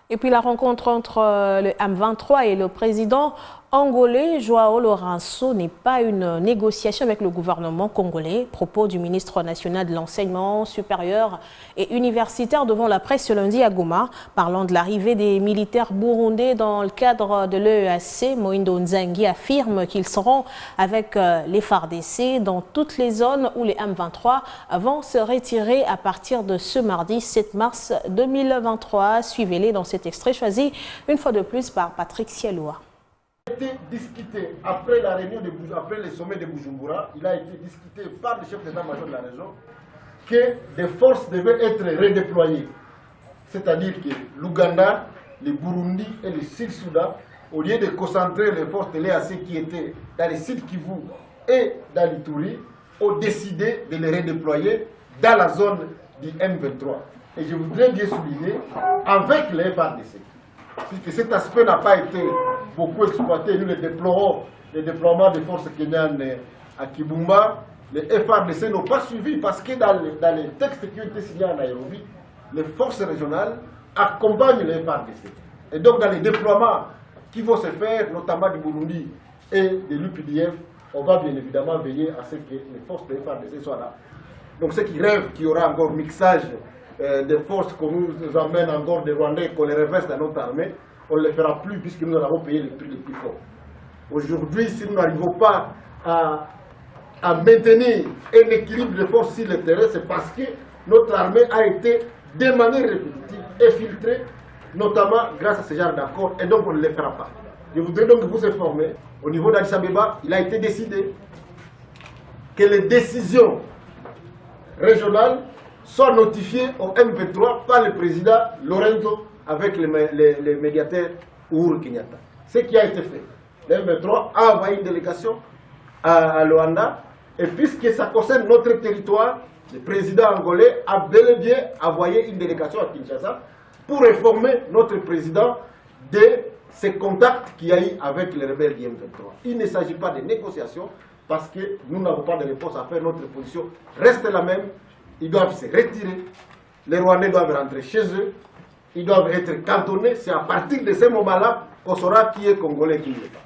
Et puis la rencontre entre le M23 et le président angolais João Lourenço n'est pas une négociation avec le gouvernement congolais. Propos du ministre national de l'enseignement supérieur et universitaire devant la presse ce lundi à Goma, parlant de l'arrivée des militaires burundais dans le cadre de l'EEAC. Moïndo Nzangi affirme qu'ils seront avec les FARDC dans toutes les zones où les M23 vont se retirer à partir de ce mardi 7 mars 2023. Suivez-les dans cet extrait choisi une fois de plus par Patrick Sialoua. Il a été discuté après la réunion après le sommet de Bujumbura, il a été discuté par le chef d'état-major de la région que des forces devaient être redéployées. C'est-à-dire que l'Ouganda, le Burundi et le Sud-Soudan, au lieu de concentrer les forces de l'EAC qui étaient dans les Sud Kivu et dans l'Ituri, ont décidé de les redéployer dans la zone du M23. Et je voudrais bien souligner, avec les FARDC, puisque cet aspect n'a pas été beaucoup exploité, nous le déplorons, le déploiement des forces kenyanes à Kibumba, les FARDC n'ont pas suivi parce que dans les textes qui ont été signés à Nairobi, les forces régionales accompagnent les FARDC. Et donc dans les déploiements qui vont se faire, notamment du Burundi et de l'UPDF, on va bien évidemment veiller à ce que les forces des FARDC soient là. Donc ceux qui rêvent qu'il y aura encore mixage des forces qu'on nous amène encore des Rwandais, qu'on les reverse dans notre armée, on ne le fera plus puisque nous avons payé le prix le plus fort. Aujourd'hui, si nous n'arrivons pas à maintenir un équilibre de forces sur le terrain, c'est parce que notre armée a été de manière répétitive infiltrée, notamment grâce à ce genre d'accord, et donc on ne le fera pas. Je voudrais donc vous informer, au niveau d'Addis Abeba, il a été décidé que les décisions régionales soient notifiées au M23 par le président Lorenzo avec les médiateurs Uhuru Kenyatta. Ce qui a été fait. Le M23 a envoyé une délégation à Luanda, et puisque ça concerne notre territoire, le président angolais a bel et bien envoyé une délégation à Kinshasa pour informer notre président de ces contacts qu'il y a eu avec les rebelles du M23. Il ne s'agit pas de négociations parce que nous n'avons pas de réponse à faire. Notre position reste la même. Ils doivent se retirer. Les Rwandais doivent rentrer chez eux. Ils doivent être cantonnés. C'est à partir de ce moment-là qu'on saura qui est Congolais et qui n'est pas.